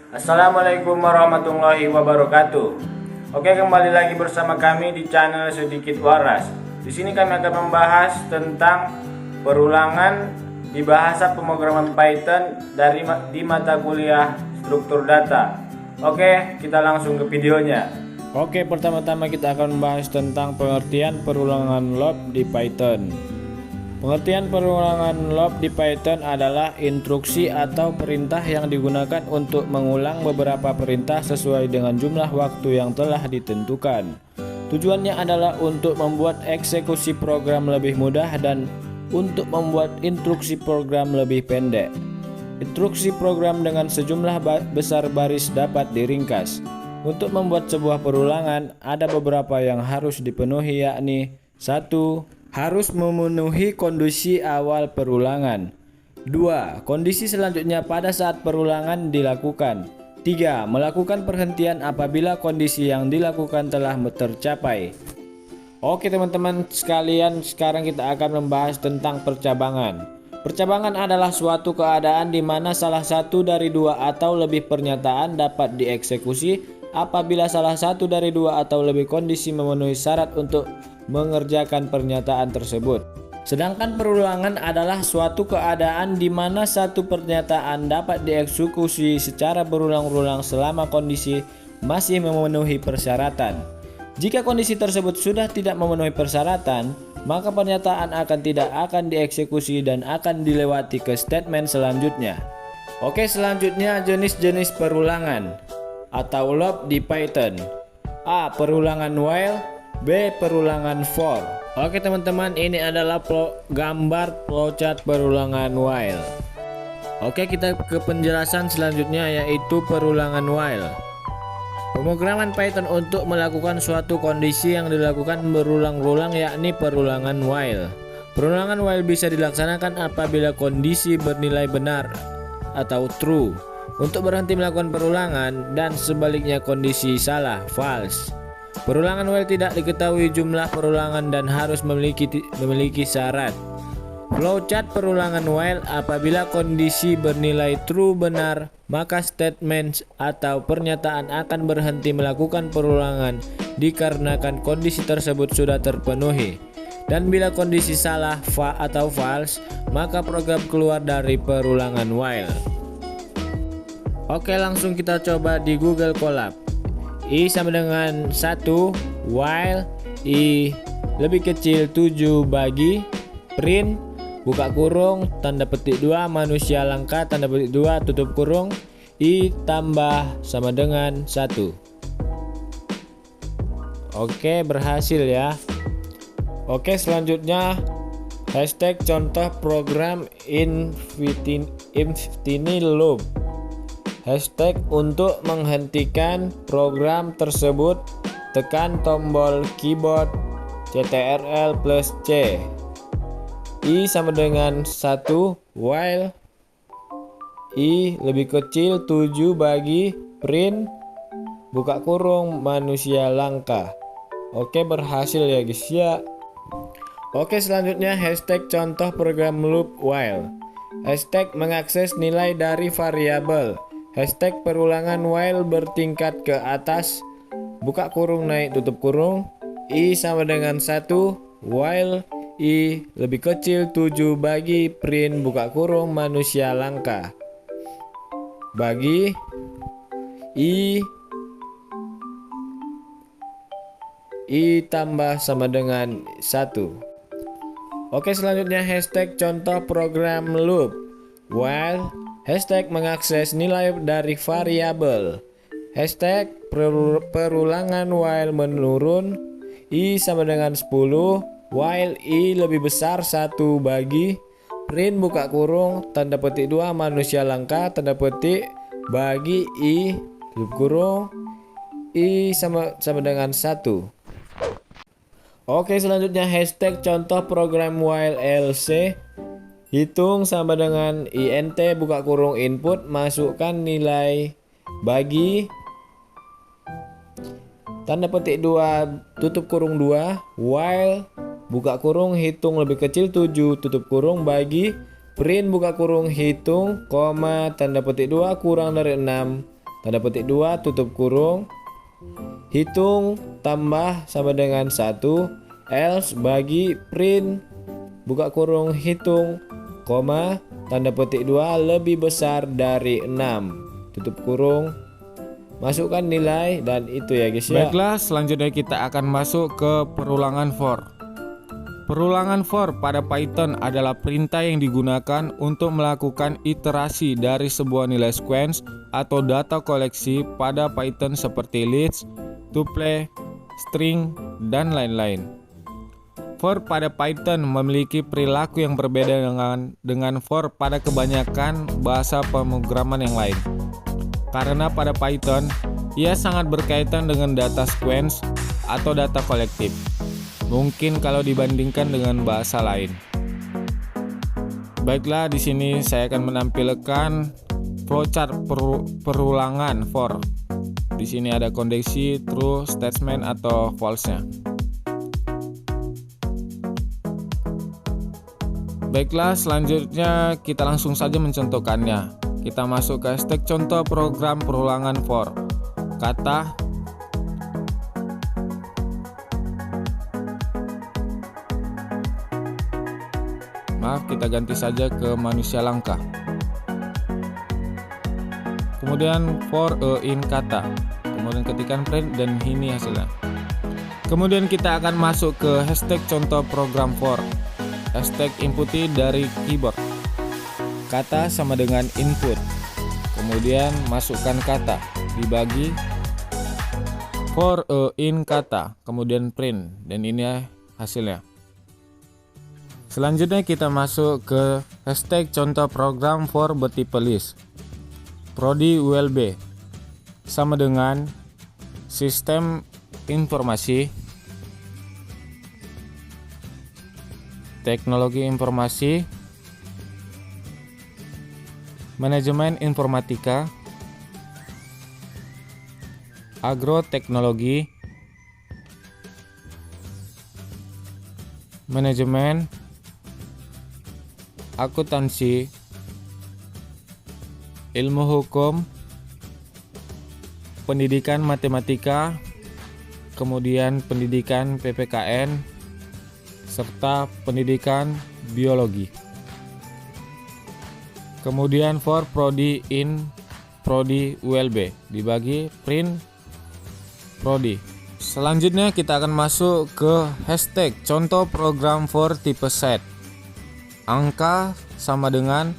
Assalamualaikum warahmatullahi wabarakatuh. Oke, kembali lagi bersama kami di channel Sedikit Waras. Di sini kami akan membahas tentang perulangan di bahasa pemrograman Python di mata kuliah struktur data. Oke, kita langsung ke videonya. Oke, pertama-tama kita akan membahas tentang pengertian perulangan loop di Python. Pengertian perulangan loop di Python adalah instruksi atau perintah yang digunakan untuk mengulang beberapa perintah sesuai dengan jumlah waktu yang telah ditentukan. Tujuannya adalah untuk membuat eksekusi program lebih mudah dan untuk membuat instruksi program lebih pendek. Instruksi program dengan sejumlah besar baris dapat diringkas. Untuk membuat sebuah perulangan, ada beberapa yang harus dipenuhi, yakni 1. Harus memenuhi kondisi awal perulangan. 2. Kondisi selanjutnya pada saat perulangan dilakukan. 3. Melakukan perhentian apabila kondisi yang dilakukan telah tercapai. Oke teman-teman sekalian, sekarang kita akan membahas tentang percabangan. Percabangan adalah suatu keadaan di mana salah satu dari dua atau lebih pernyataan dapat dieksekusi apabila salah satu dari dua atau lebih kondisi memenuhi syarat untuk mengerjakan pernyataan tersebut. Sedangkan perulangan adalah suatu keadaan di mana satu pernyataan dapat dieksekusi secara berulang-ulang selama kondisi masih memenuhi persyaratan. Jika kondisi tersebut sudah tidak memenuhi persyaratan, maka pernyataan tidak akan dieksekusi dan akan dilewati ke statement selanjutnya. Oke, selanjutnya jenis-jenis perulangan atau loop di Python. A. Perulangan while. B. Perulangan for. Oke teman-teman, ini adalah gambar flowchart perulangan while. Oke, kita ke penjelasan selanjutnya, yaitu perulangan while. Pemrograman Python untuk melakukan suatu kondisi yang dilakukan berulang-ulang, yakni perulangan while. Perulangan while bisa dilaksanakan apabila kondisi bernilai benar atau true untuk berhenti melakukan perulangan, dan sebaliknya kondisi salah false. Perulangan while tidak diketahui jumlah perulangan dan harus memiliki syarat. Flowchart perulangan while: apabila kondisi bernilai true benar, maka statement atau pernyataan akan berhenti melakukan perulangan dikarenakan kondisi tersebut sudah terpenuhi. Dan bila kondisi salah atau false, maka program keluar dari perulangan while. Oke, langsung kita coba di Google Colab. I sama dengan 1 while I lebih kecil 7 bagi print buka kurung tanda petik 2 manusia langka tanda petik 2 tutup kurung I tambah sama dengan 1. Oke, berhasil ya. Oke, selanjutnya hashtag contoh program infinity loop. Hashtag untuk menghentikan program tersebut, tekan tombol keyboard Ctrl+C. I sama dengan 1 while I lebih kecil 7 bagi print buka kurung manusia langka. Oke, berhasil ya guys ya. Oke, selanjutnya hashtag contoh program loop while. Hashtag mengakses nilai dari variabel. Hashtag perulangan while bertingkat ke atas buka kurung naik tutup kurung I sama dengan 1 while I lebih kecil 7 bagi print buka kurung manusia langka bagi I tambah sama dengan 1. Oke, selanjutnya hashtag contoh program loop while. Hashtag mengakses nilai dari variabel. Hashtag perulangan while menurun I sama dengan 10 while I lebih besar 1 bagi print buka kurung tanda petik 2 manusia langka tanda petik bagi I tutup kurung I sama dengan 1. Oke, selanjutnya hashtag contoh program while else. Hitung sama dengan int buka kurung input masukkan nilai bagi tanda petik 2 tutup kurung 2 while buka kurung hitung lebih kecil 7 tutup kurung bagi print buka kurung hitung koma tanda petik 2 kurang dari 6 tanda petik 2 tutup kurung, hitung tambah sama dengan 1, else bagi print buka kurung hitung, koma, tanda petik 2 lebih besar dari 6, tutup kurung, masukkan nilai, dan itu ya guys ya. Baiklah, selanjutnya kita akan masuk ke perulangan for. Perulangan for pada Python adalah perintah yang digunakan untuk melakukan iterasi dari sebuah nilai sequence atau data koleksi pada Python seperti list, tuple, string, dan lain-lain. For pada Python memiliki perilaku yang berbeda dengan for pada kebanyakan bahasa pemrograman yang lain. Karena pada Python, ia sangat berkaitan dengan data sequence atau data kolektif. Mungkin kalau dibandingkan dengan bahasa lain. Baiklah, di sini saya akan menampilkan flowchart perulangan for. Di sini ada kondisi true statement atau false-nya. Baiklah, selanjutnya kita langsung saja mencontohkannya. Kita masuk ke hashtag contoh program perulangan for. Kata kita ganti saja ke manusia langka. Kemudian for in kata. Kemudian ketikkan print dan ini hasilnya. Kemudian kita akan masuk ke hashtag contoh program for. Hashtag inputi dari keyboard. Kata sama dengan input. Kemudian masukkan kata dibagi for in kata. Kemudian print dan ini hasilnya. Selanjutnya kita masuk ke hashtag contoh program for bertipe list. Prodi ULB sama dengan sistem informasi, teknologi informasi, manajemen informatika, agroteknologi, manajemen akuntansi, ilmu hukum, pendidikan matematika, kemudian pendidikan PPKN, serta pendidikan biologi. Kemudian for prodi in prodi ULB dibagi print prodi. Selanjutnya kita akan masuk ke hashtag contoh program for tipe set. Angka sama dengan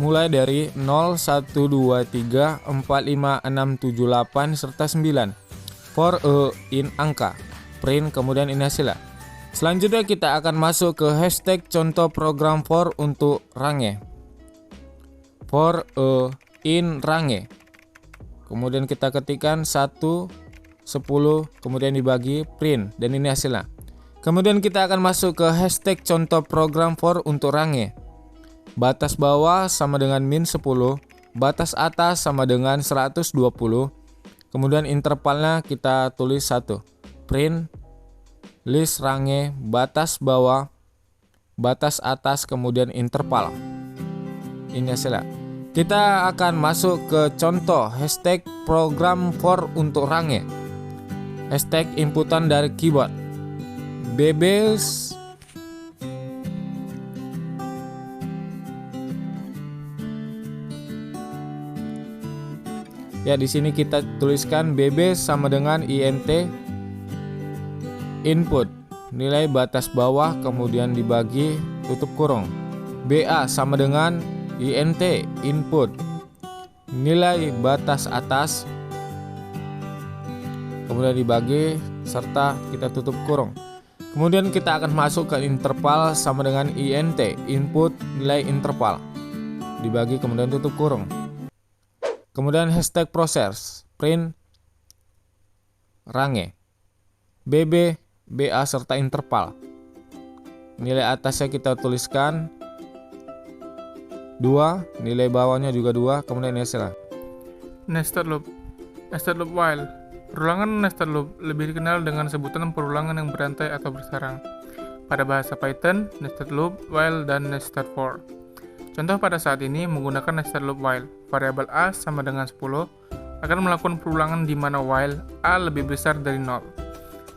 mulai dari 0, 1, 2, 3, 4, 5, 6, 7, 8, serta 9. For in angka, print, kemudian ini hasilnya. Selanjutnya kita akan masuk ke hashtag contoh program for untuk range. For in range. Kemudian kita ketikkan 1, 10, kemudian dibagi print, dan ini hasilnya. Kemudian kita akan masuk ke hashtag contoh program for untuk range. Batas bawah sama dengan min 10, batas atas sama dengan 120. Kemudian intervalnya kita tulis 1. Print list range batas bawah, batas atas, kemudian interval. Ini hasilnya. Kita akan masuk ke contoh hashtag program for untuk range. Hashtag inputan dari keyboard. Bebes ya, di sini kita tuliskan BB sama dengan INT input, nilai batas bawah, kemudian dibagi tutup kurung. BA sama dengan INT input, nilai batas atas, kemudian dibagi serta kita tutup kurung. Kemudian kita akan masuk ke interval sama dengan INT input, nilai interval, dibagi kemudian tutup kurung. Kemudian hashtag process print range BB, BA serta interval. Nilai atasnya kita tuliskan 2, nilai bawahnya juga 2, kemudian hasilnya. Nested loop while. Perulangan nested loop lebih dikenal dengan sebutan perulangan yang berantai atau bersarang. Pada bahasa Python, nested loop, while, dan nested for. Contoh pada saat ini menggunakan nested loop while. Variabel a sama dengan 10 akan melakukan perulangan di mana while a lebih besar dari 0.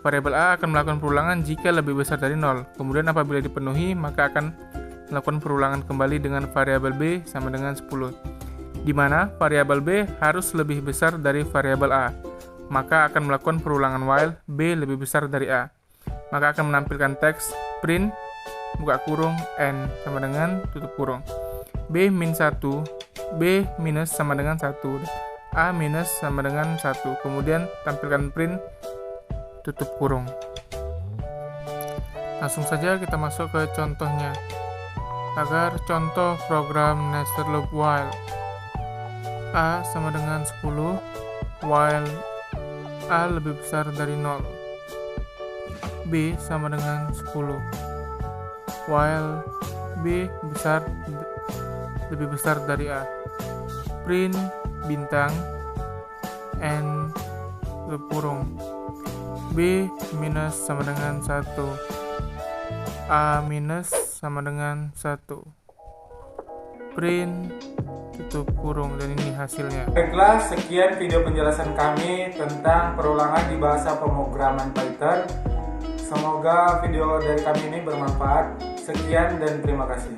Variabel a akan melakukan perulangan jika lebih besar dari 0. Kemudian apabila dipenuhi, maka akan melakukan perulangan kembali dengan variabel b sama dengan 10. Di mana variabel b harus lebih besar dari variabel a. Maka akan melakukan perulangan while b lebih besar dari a. Maka akan menampilkan teks print buka kurung n sama dengan tutup kurung. B min 1, B minus sama dengan 1, A minus sama dengan 1. Kemudian tampilkan print tutup kurung. Langsung saja kita masuk ke contohnya. Agar contoh program nested loop while. A sama dengan 10, while A lebih besar dari 0. B sama dengan 10, while B lebih besar dari A. Print bintang N tutup kurung. B minus sama dengan 1, A minus sama dengan 1. Print tutup kurung, dan ini hasilnya. Baiklah, sekian video penjelasan kami tentang perulangan di bahasa pemrograman Python. Semoga video dari kami ini bermanfaat. Sekian dan terima kasih.